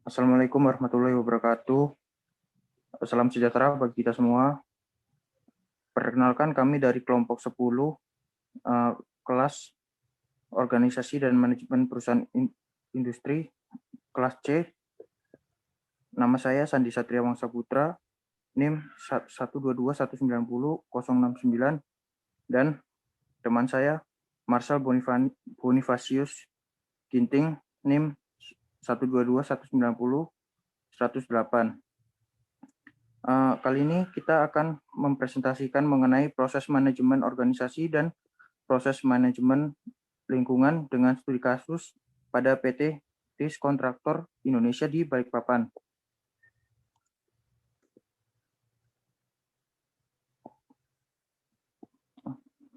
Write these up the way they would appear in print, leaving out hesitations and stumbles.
Assalamualaikum warahmatullahi wabarakatuh. Salam sejahtera bagi kita semua. Perkenalkan kami dari kelompok 10, kelas Organisasi dan Manajemen Perusahaan Industri, kelas C. Nama saya Sandi Satria Wangsa Putra, NIM 122190069, dan teman saya Marcel Bonifasius Ginting, NIM 122190108. Kali ini kita akan mempresentasikan mengenai proses manajemen organisasi dan proses manajemen lingkungan dengan studi kasus pada PT TIS Kontraktor Indonesia di Balikpapan.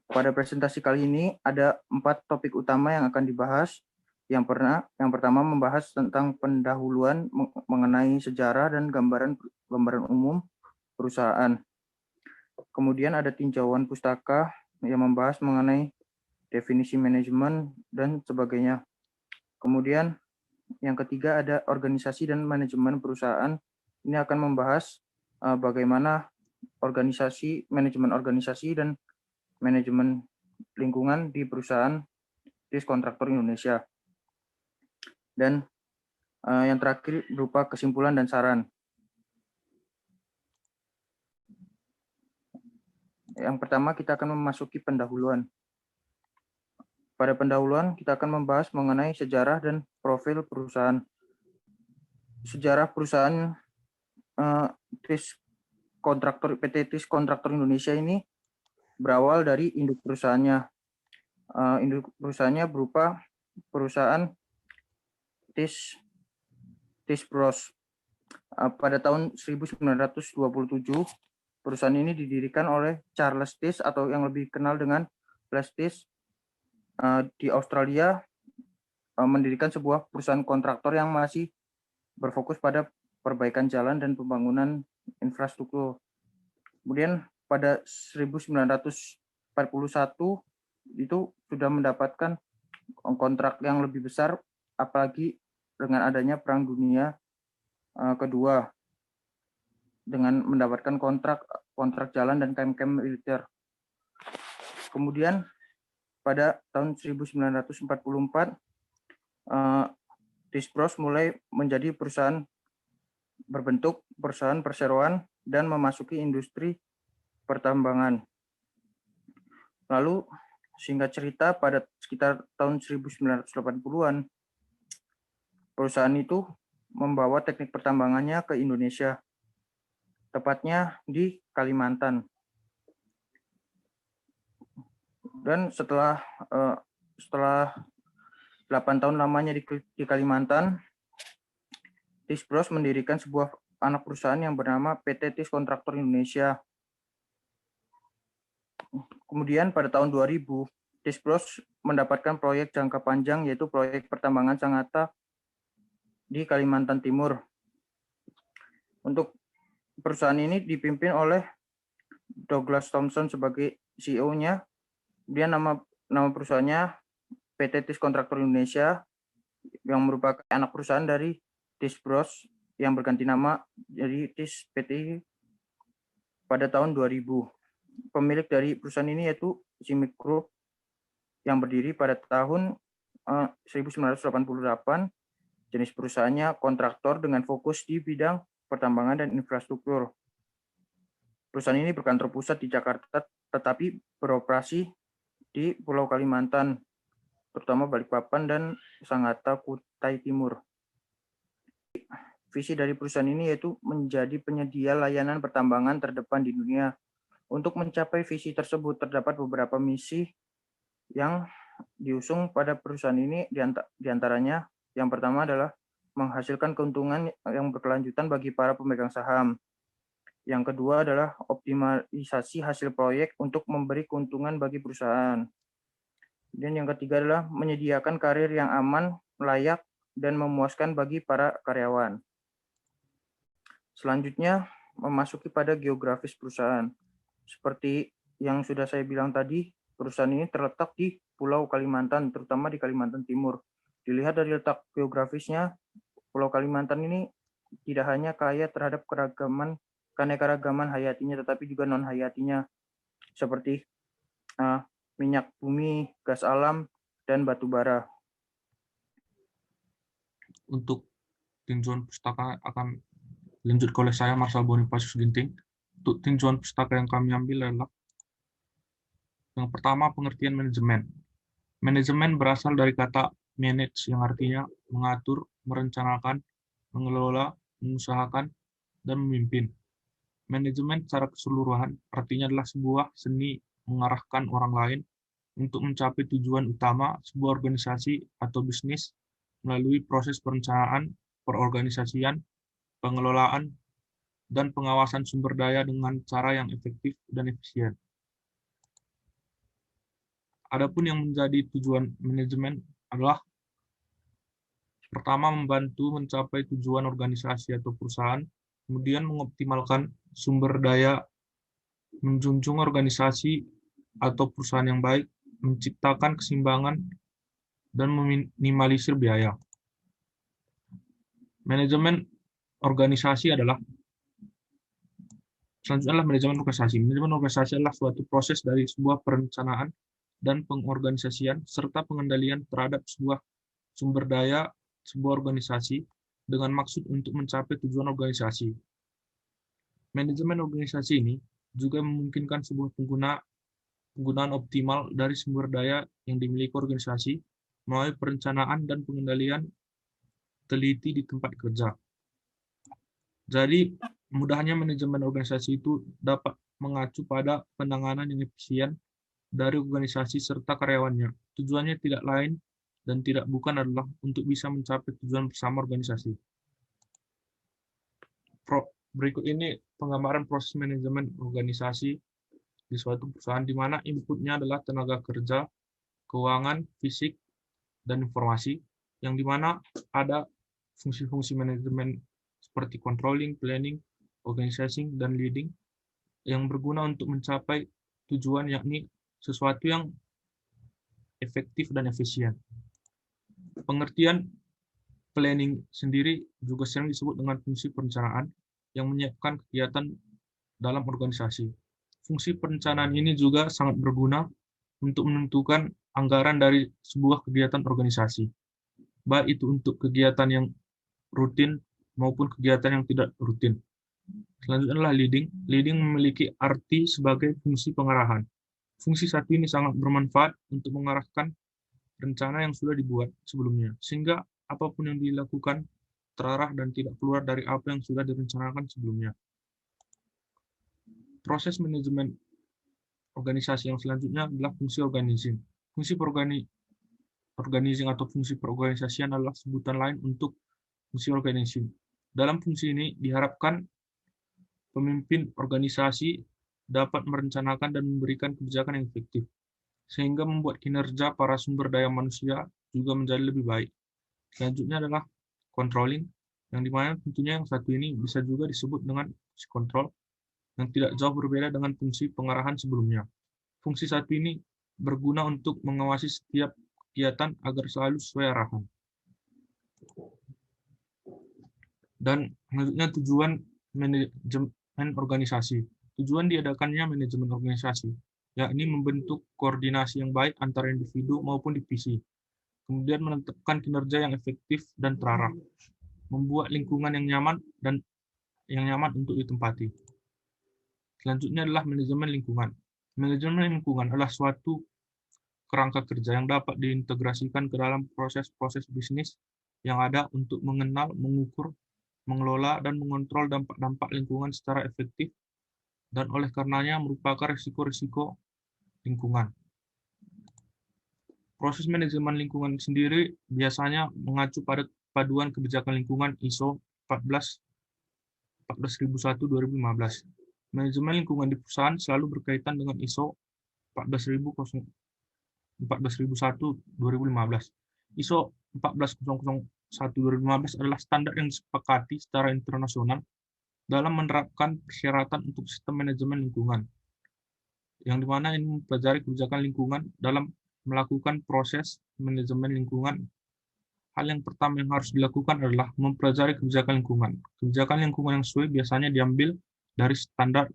Pada presentasi kali ini ada 4 topik utama yang akan dibahas. Yang pertama membahas tentang pendahuluan mengenai sejarah dan gambaran umum perusahaan. Kemudian ada tinjauan pustaka yang membahas mengenai definisi manajemen dan sebagainya. Kemudian yang ketiga ada organisasi dan manajemen perusahaan. Ini akan membahas bagaimana manajemen organisasi dan manajemen lingkungan di perusahaan TIS Kontraktor Indonesia. Dan yang terakhir berupa kesimpulan dan saran. Yang pertama kita akan memasuki pendahuluan. Pada pendahuluan kita akan membahas mengenai sejarah dan profil perusahaan. Sejarah perusahaan PT TIS Kontraktor Indonesia ini berawal dari induk perusahaannya. Induk perusahaannya berupa perusahaan TIS Bros. Pada tahun 1927, perusahaan ini didirikan oleh Charles TIS atau yang lebih kenal dengan Flash TIS di Australia, mendirikan sebuah perusahaan kontraktor yang masih berfokus pada perbaikan jalan dan pembangunan infrastruktur. Kemudian pada 1941 itu sudah mendapatkan kontrak yang lebih besar, apalagi dengan adanya Perang Dunia Kedua, dengan mendapatkan kontrak jalan dan camp militer. Kemudian pada tahun 1944 TIS Bros mulai menjadi perusahaan berbentuk perusahaan perseroan dan memasuki industri pertambangan. Lalu singkat cerita pada sekitar tahun 1980-an perusahaan itu membawa teknik pertambangannya ke Indonesia, tepatnya di Kalimantan. Dan setelah 8 tahun lamanya di Kalimantan, TIS Bros mendirikan sebuah anak perusahaan yang bernama PT TIS Kontraktor Indonesia. Kemudian pada tahun 2000, TIS Bros mendapatkan proyek jangka panjang, yaitu proyek pertambangan Sangatta di Kalimantan Timur. Untuk perusahaan ini dipimpin oleh Douglas Thompson sebagai CEO-nya. Dia nama perusahaannya PT TIS Kontraktor Indonesia, yang merupakan anak perusahaan dari TIS Bros yang berganti nama jadi TIS PT pada tahun 2000. Pemilik dari perusahaan ini yaitu CIMIC Group yang berdiri pada tahun 1988. Jenis perusahaannya kontraktor dengan fokus di bidang pertambangan dan infrastruktur. Perusahaan ini berkantor pusat di Jakarta, tetapi beroperasi di Pulau Kalimantan, terutama Balikpapan dan Sangatta Kutai Timur. Visi dari perusahaan ini yaitu menjadi penyedia layanan pertambangan terdepan di dunia. Untuk mencapai visi tersebut terdapat beberapa misi yang diusung pada perusahaan ini, diantaranya yang pertama adalah menghasilkan keuntungan yang berkelanjutan bagi para pemegang saham. Yang kedua adalah optimalisasi hasil proyek untuk memberi keuntungan bagi perusahaan. Dan yang ketiga adalah menyediakan karir yang aman, layak, dan memuaskan bagi para karyawan. Selanjutnya, memasuki pada geografis perusahaan. Seperti yang sudah saya bilang tadi, perusahaan ini terletak di Pulau Kalimantan, terutama di Kalimantan Timur. Dilihat dari letak geografisnya, Pulau Kalimantan ini tidak hanya kaya terhadap keanekaragaman hayatinya, tetapi juga non-hayatinya, seperti minyak bumi, gas alam, dan batu bara. Untuk tinjauan pustaka akan lanjut oleh saya, Marshal Bonifacius Ginting. Untuk tinjauan pustaka yang kami ambil adalah yang pertama, pengertian manajemen. Manajemen berasal dari kata manage yang artinya mengatur, merencanakan, mengelola, mengusahakan, dan memimpin. Manajemen secara keseluruhan artinya adalah sebuah seni mengarahkan orang lain untuk mencapai tujuan utama sebuah organisasi atau bisnis melalui proses perencanaan, perorganisasian, pengelolaan, dan pengawasan sumber daya dengan cara yang efektif dan efisien. Adapun yang menjadi tujuan manajemen adalah pertama, membantu mencapai tujuan organisasi atau perusahaan, kemudian mengoptimalkan sumber daya, menjunjung organisasi atau perusahaan yang baik, menciptakan keseimbangan, dan meminimalisir biaya. Manajemen organisasi selanjutnya adalah manajemen organisasi. Manajemen organisasi adalah suatu proses dari sebuah perencanaan dan pengorganisasian serta pengendalian terhadap sebuah sumber daya sebuah organisasi dengan maksud untuk mencapai tujuan organisasi. Manajemen organisasi ini juga memungkinkan sebuah penggunaan optimal dari sumber daya yang dimiliki organisasi melalui perencanaan dan pengendalian teliti di tempat kerja. Jadi, mudahnya manajemen organisasi itu dapat mengacu pada penanganan yang efisien dari organisasi serta karyawannya. Tujuannya tidak lain dan tidak bukan adalah untuk bisa mencapai tujuan bersama organisasi. Berikut ini penggambaran proses manajemen organisasi di suatu perusahaan di mana inputnya adalah tenaga kerja, keuangan, fisik, dan informasi, yang di mana ada fungsi-fungsi manajemen seperti controlling, planning, organizing, dan leading yang berguna untuk mencapai tujuan, yakni sesuatu yang efektif dan efisien. Pengertian planning sendiri juga sering disebut dengan fungsi perencanaan yang menyiapkan kegiatan dalam organisasi. Fungsi perencanaan ini juga sangat berguna untuk menentukan anggaran dari sebuah kegiatan organisasi, baik itu untuk kegiatan yang rutin maupun kegiatan yang tidak rutin. Selanjutnya adalah leading. Leading memiliki arti sebagai fungsi pengarahan. Fungsi satu ini sangat bermanfaat untuk mengarahkan rencana yang sudah dibuat sebelumnya, sehingga apapun yang dilakukan terarah dan tidak keluar dari apa yang sudah direncanakan sebelumnya. Proses manajemen organisasi yang selanjutnya adalah fungsi organizing. Fungsi organizing atau fungsi perorganisasian adalah sebutan lain untuk fungsi organizing. Dalam fungsi ini diharapkan pemimpin organisasi dapat merencanakan dan memberikan kebijakan yang efektif, sehingga membuat kinerja para sumber daya manusia juga menjadi lebih baik. Selanjutnya adalah controlling, yang dimana tentunya yang satu ini bisa juga disebut dengan fungsi kontrol, yang tidak jauh berbeda dengan fungsi pengarahan sebelumnya. Fungsi satu ini berguna untuk mengawasi setiap kegiatan agar selalu sesuai arahan. Dan selanjutnya tujuan manajemen organisasi. Tujuan diadakannya manajemen organisasi, yakni membentuk koordinasi yang baik antara individu maupun divisi, kemudian menetapkan kinerja yang efektif dan terarah, membuat lingkungan yang nyaman untuk ditempati. Selanjutnya adalah manajemen lingkungan. Manajemen lingkungan adalah suatu kerangka kerja yang dapat diintegrasikan ke dalam proses-proses bisnis yang ada untuk mengenal, mengukur, mengelola, dan mengontrol dampak-dampak lingkungan secara efektif, dan oleh karenanya merupakan risiko-risiko lingkungan. Proses manajemen lingkungan sendiri biasanya mengacu pada paduan kebijakan lingkungan ISO 14001-2015. Manajemen lingkungan di perusahaan selalu berkaitan dengan ISO 14001-2015. ISO 14001-2015 adalah standar yang disepakati secara internasional dalam menerapkan persyaratan untuk sistem manajemen lingkungan, yang dimana ini mempelajari kebijakan lingkungan dalam melakukan proses manajemen lingkungan hal yang pertama yang harus dilakukan adalah mempelajari kebijakan lingkungan. Kebijakan lingkungan yang sesuai biasanya diambil dari standar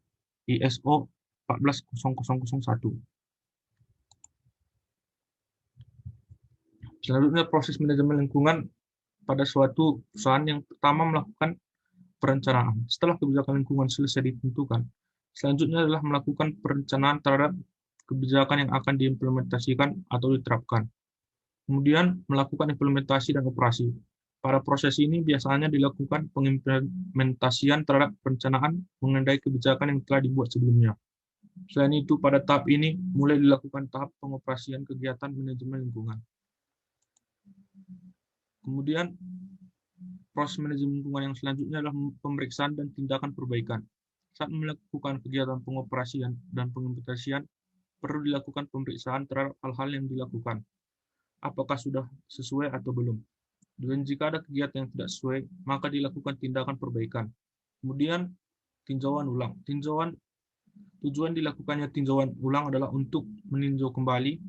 ISO 14001. Selanjutnya, proses manajemen lingkungan pada suatu perusahaan yang pertama melakukan perencanaan. Setelah kebijakan lingkungan selesai ditentukan, selanjutnya adalah melakukan perencanaan terhadap kebijakan yang akan diimplementasikan atau diterapkan. Kemudian melakukan implementasi dan operasi. Pada proses ini biasanya dilakukan pengimplementasian terhadap perencanaan mengenai kebijakan yang telah dibuat sebelumnya. Selain itu, pada tahap ini mulai dilakukan tahap pengoperasian kegiatan manajemen lingkungan. Kemudian, proses manajemen lingkungan yang selanjutnya adalah pemeriksaan dan tindakan perbaikan. Saat melakukan kegiatan pengoperasian dan pengimplementasian, perlu dilakukan pemeriksaan terhadap hal-hal yang dilakukan. Apakah sudah sesuai atau belum. Dan jika ada kegiatan yang tidak sesuai, maka dilakukan tindakan perbaikan. Kemudian, tinjauan ulang. Tujuan dilakukannya tinjauan ulang adalah untuk meninjau kembali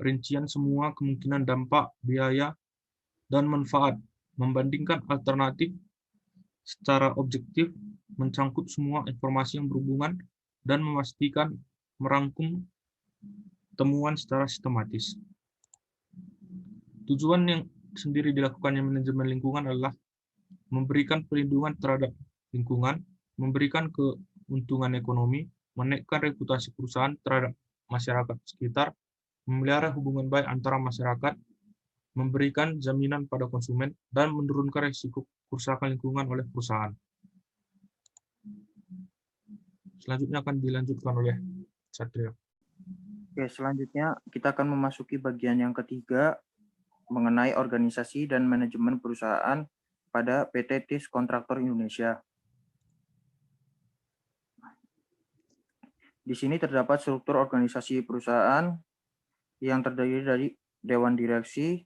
rincian semua kemungkinan dampak, biaya, dan manfaat, membandingkan alternatif secara objektif, mencangkup semua informasi yang berhubungan, dan memastikan merangkum temuan secara sistematis. Tujuan yang sendiri dilakukannya manajemen lingkungan adalah memberikan perlindungan terhadap lingkungan, memberikan keuntungan ekonomi, menaikkan reputasi perusahaan terhadap masyarakat sekitar, memelihara hubungan baik antara masyarakat, memberikan jaminan pada konsumen, dan menurunkan risiko kerusakan lingkungan oleh perusahaan. Selanjutnya akan dilanjutkan oleh Satrio. Oke, selanjutnya kita akan memasuki bagian yang ketiga mengenai organisasi dan manajemen perusahaan pada PT TIS Kontraktor Indonesia. Di sini terdapat struktur organisasi perusahaan yang terdiri dari Dewan Direksi,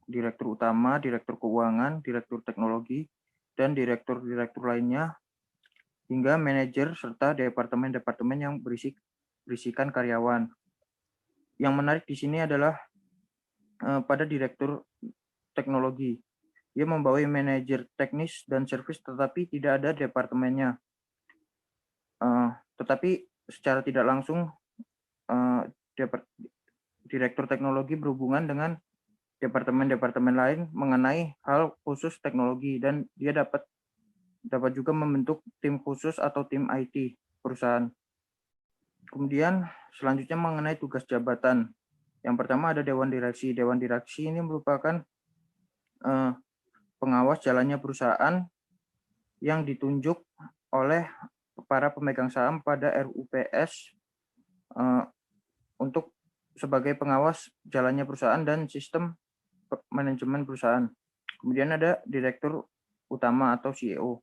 Direktur Utama, Direktur Keuangan, Direktur Teknologi, dan direktur-direktur lainnya, hingga manajer serta departemen-departemen yang berisikan karyawan. Yang menarik di sini adalah pada Direktur Teknologi. Dia membawa manajer teknis dan servis, tetapi tidak ada departemennya. Tetapi secara tidak langsung Direktur Teknologi berhubungan dengan departemen-departemen lain mengenai hal khusus teknologi, dan dia dapat juga membentuk tim khusus atau tim IT perusahaan. Kemudian selanjutnya mengenai tugas jabatan. Yang pertama ada Dewan Direksi. Dewan Direksi ini merupakan pengawas jalannya perusahaan yang ditunjuk oleh para pemegang saham pada RUPS untuk sebagai pengawas jalannya perusahaan dan sistem manajemen perusahaan. Kemudian ada Direktur Utama atau CEO.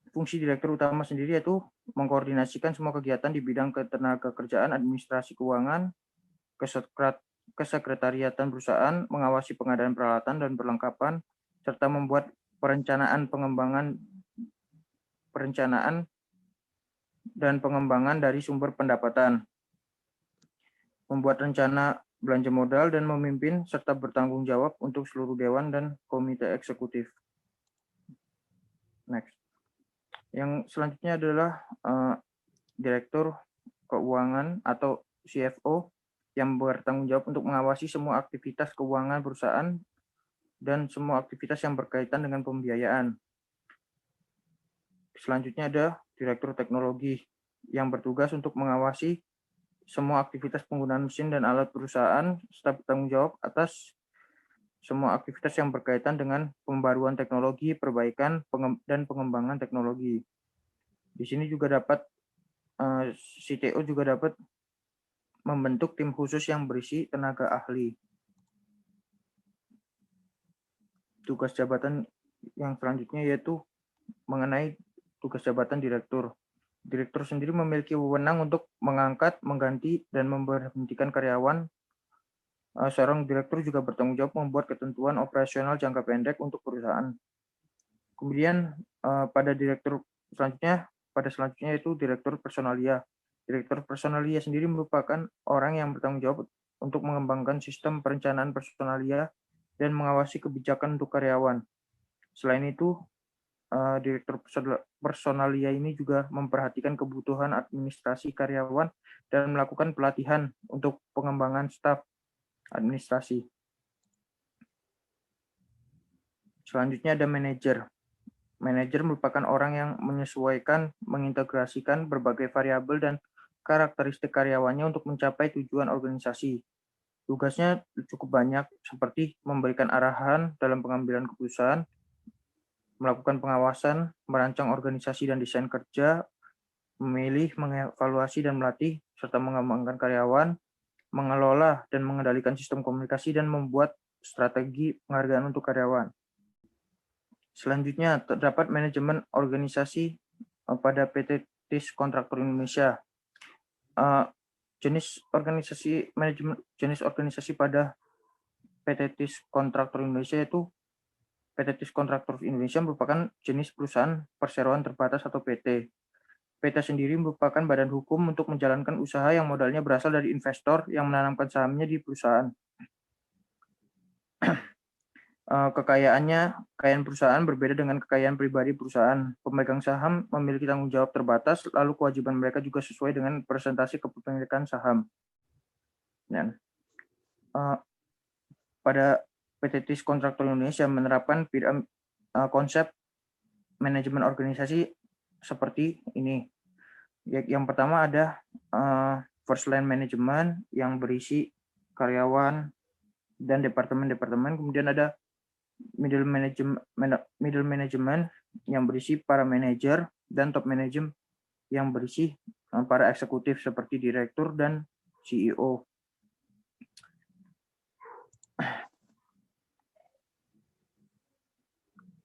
Fungsi Direktur Utama sendiri yaitu mengkoordinasikan semua kegiatan di bidang ketenagakerjaan, administrasi keuangan, kesekretariatan perusahaan, mengawasi pengadaan peralatan dan perlengkapan, serta membuat perencanaan dan pengembangan dari sumber pendapatan, membuat rencana belanja modal, dan memimpin serta bertanggung jawab untuk seluruh dewan dan komite eksekutif. Next. Yang selanjutnya adalah Direktur Keuangan atau CFO yang bertanggung jawab untuk mengawasi semua aktivitas keuangan perusahaan dan semua aktivitas yang berkaitan dengan pembiayaan. Selanjutnya ada Direktur Teknologi yang bertugas untuk mengawasi semua aktivitas penggunaan mesin dan alat perusahaan serta bertanggung jawab atas semua aktivitas yang berkaitan dengan pembaruan teknologi, perbaikan, dan pengembangan teknologi. Di sini juga dapat CTO juga dapat membentuk tim khusus yang berisi tenaga ahli. Tugas jabatan yang selanjutnya yaitu mengenai tugas jabatan direktur. Direktur sendiri memiliki wewenang untuk mengangkat, mengganti, dan memberhentikan karyawan. Seorang direktur juga bertanggung jawab membuat ketentuan operasional jangka pendek untuk perusahaan. Kemudian pada selanjutnya yaitu Direktur Personalia. Direktur Personalia sendiri merupakan orang yang bertanggung jawab untuk mengembangkan sistem perencanaan personalia dan mengawasi kebijakan untuk karyawan. Selain itu, Direktur Personalia ini juga memperhatikan kebutuhan administrasi karyawan dan melakukan pelatihan untuk pengembangan staf administrasi. Selanjutnya ada manajer. Manajer merupakan orang yang menyesuaikan, mengintegrasikan berbagai variabel dan karakteristik karyawannya untuk mencapai tujuan organisasi. Tugasnya cukup banyak, seperti memberikan arahan dalam pengambilan keputusan, melakukan pengawasan, merancang organisasi dan desain kerja, memilih, mengevaluasi dan melatih, serta mengembangkan karyawan, mengelola dan mengendalikan sistem komunikasi, dan membuat strategi penghargaan untuk karyawan. Selanjutnya, terdapat manajemen organisasi pada PT TIS Kontraktor Indonesia. Jenis organisasi pada PT TIS Kontraktor Indonesia itu PT TIS Kontraktor Indonesia merupakan jenis perusahaan perseroan terbatas atau PT. PT sendiri merupakan badan hukum untuk menjalankan usaha yang modalnya berasal dari investor yang menanamkan sahamnya di perusahaan. Kekayaan perusahaan berbeda dengan kekayaan pribadi perusahaan. Pemegang saham memiliki tanggung jawab terbatas, lalu kewajiban mereka juga sesuai dengan persentase kepemilikan saham. Dan pada PT TIS Kontraktor Indonesia menerapkan konsep manajemen organisasi seperti ini. Yang pertama ada first line management yang berisi karyawan dan departemen-departemen. Kemudian ada middle management yang berisi para manajer, dan top management yang berisi para eksekutif seperti direktur dan CEO.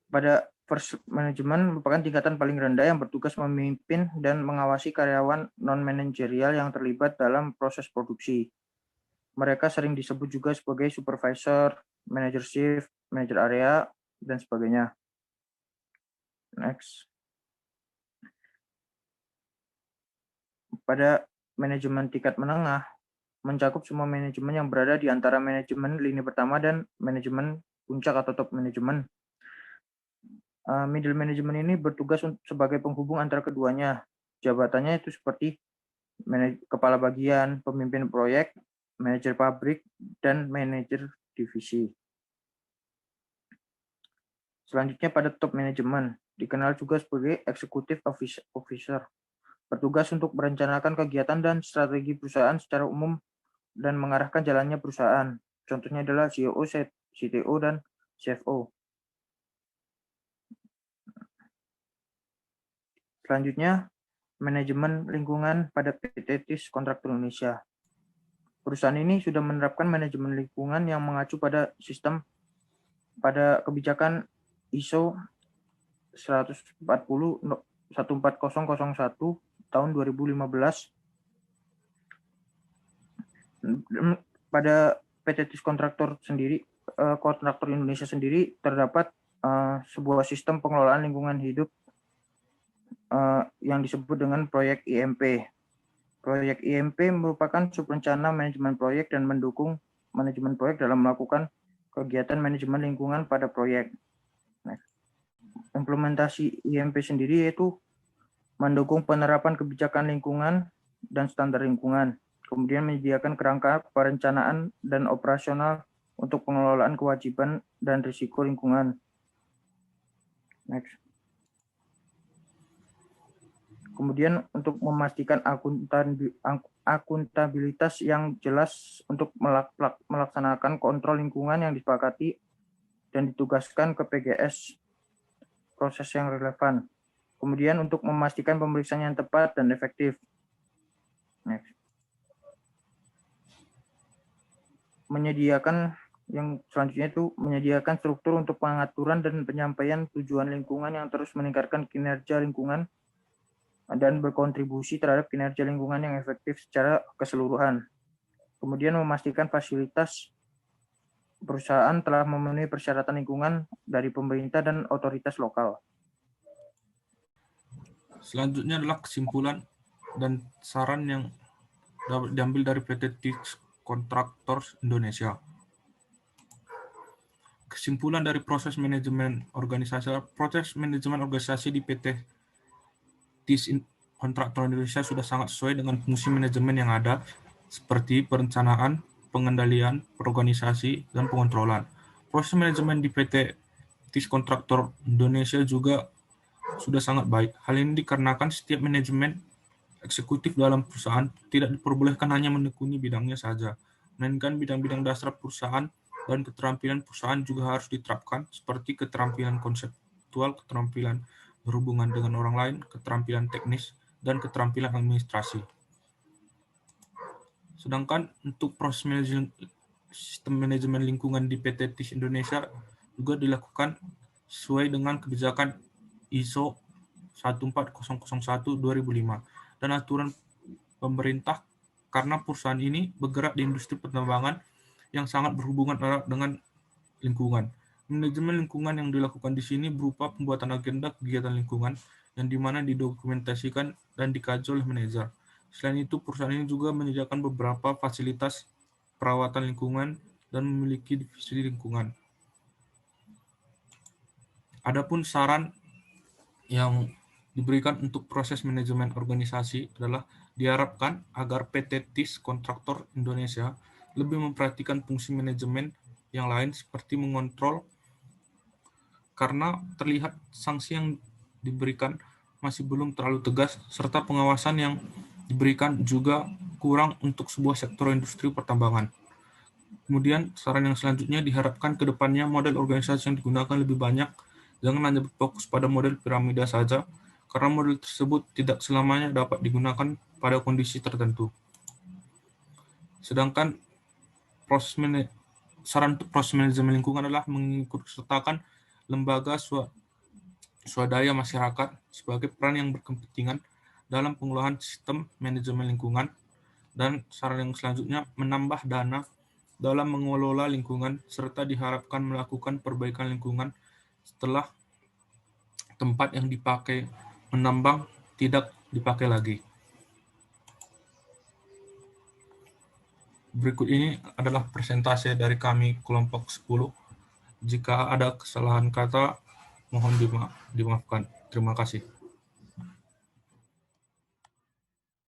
Pada first management merupakan tingkatan paling rendah yang bertugas memimpin dan mengawasi karyawan non-manajerial yang terlibat dalam proses produksi. Mereka sering disebut juga sebagai supervisor, manager shift, manager area, dan sebagainya. Next. Pada manajemen tingkat menengah, mencakup semua manajemen yang berada di antara manajemen lini pertama dan manajemen puncak atau top manajemen. Middle management ini bertugas sebagai penghubung antara keduanya. Jabatannya itu seperti kepala bagian, pemimpin proyek, manajer pabrik, dan manajer divisi. Selanjutnya pada top management, dikenal juga sebagai executive officer, bertugas untuk merencanakan kegiatan dan strategi perusahaan secara umum dan mengarahkan jalannya perusahaan. Contohnya adalah CEO, CTO, dan CFO. Selanjutnya, manajemen lingkungan pada PT TIS Kontraktor Indonesia. Perusahaan ini sudah menerapkan manajemen lingkungan yang mengacu pada sistem pada kebijakan ISO 140-14001 tahun 2015. Pada PT TIS Kontraktor Indonesia sendiri terdapat sebuah sistem pengelolaan lingkungan hidup yang disebut dengan proyek IMP. Proyek IMP merupakan subrencana manajemen proyek dan mendukung manajemen proyek dalam melakukan kegiatan manajemen lingkungan pada proyek. Nah, implementasi IMP sendiri yaitu mendukung penerapan kebijakan lingkungan dan standar lingkungan, kemudian menyediakan kerangka perencanaan dan operasional untuk pengelolaan kewajiban dan risiko lingkungan. Next. Kemudian untuk memastikan akuntabilitas yang jelas untuk melaksanakan kontrol lingkungan yang disepakati dan ditugaskan ke PGS proses yang relevan. Kemudian untuk memastikan pemeriksaan yang tepat dan efektif. Next. Yang selanjutnya itu menyediakan struktur untuk pengaturan dan penyampaian tujuan lingkungan yang terus meningkatkan kinerja lingkungan dan berkontribusi terhadap kinerja lingkungan yang efektif secara keseluruhan. Kemudian memastikan fasilitas perusahaan telah memenuhi persyaratan lingkungan dari pemerintah dan otoritas lokal. Selanjutnya adalah kesimpulan dan saran yang diambil dari PT TIS Kontraktor Indonesia. Kesimpulan dari proses manajemen organisasi di PT TIS Kontraktor Indonesia sudah sangat sesuai dengan fungsi manajemen yang ada, seperti perencanaan, pengendalian, perorganisasi, dan pengontrolan. Proses manajemen di PT TIS Kontraktor Indonesia juga sudah sangat baik. Hal ini dikarenakan setiap manajemen eksekutif dalam perusahaan tidak diperbolehkan hanya menekuni bidangnya saja, melainkan bidang-bidang dasar perusahaan dan keterampilan perusahaan juga harus diterapkan, seperti keterampilan konseptual, keterampilan berhubungan dengan orang lain, keterampilan teknis, dan keterampilan administrasi. Sedangkan untuk proses sistem manajemen lingkungan di PT TIS Indonesia juga dilakukan sesuai dengan kebijakan ISO 14001/2005 dan aturan pemerintah, karena perusahaan ini bergerak di industri pertambangan yang sangat berhubungan erat dengan lingkungan. Manajemen lingkungan yang dilakukan di sini berupa pembuatan agenda kegiatan lingkungan yang dimana didokumentasikan dan dikaji oleh manajer. Selain itu, perusahaan ini juga menyediakan beberapa fasilitas perawatan lingkungan dan memiliki divisi lingkungan. Adapun saran yang diberikan untuk proses manajemen organisasi adalah diharapkan agar PT TIS Kontraktor Indonesia lebih memperhatikan fungsi manajemen yang lain seperti mengontrol, karena terlihat sanksi yang diberikan masih belum terlalu tegas, serta pengawasan yang diberikan juga kurang untuk sebuah sektor industri pertambangan. Kemudian saran yang selanjutnya diharapkan ke depannya model organisasi yang digunakan lebih banyak, jangan hanya berfokus pada model piramida saja, karena model tersebut tidak selamanya dapat digunakan pada kondisi tertentu. Sedangkan saran untuk proses manajemen lingkungan adalah mengikutsertakan lembaga swadaya masyarakat sebagai peran yang berkepentingan dalam pengelolaan sistem manajemen lingkungan, dan saran yang selanjutnya menambah dana dalam mengelola lingkungan, serta diharapkan melakukan perbaikan lingkungan setelah tempat yang dipakai menambang tidak dipakai lagi. Berikut ini adalah presentase dari kami kelompok 10. Jika ada kesalahan kata, mohon dimaafkan. Terima kasih.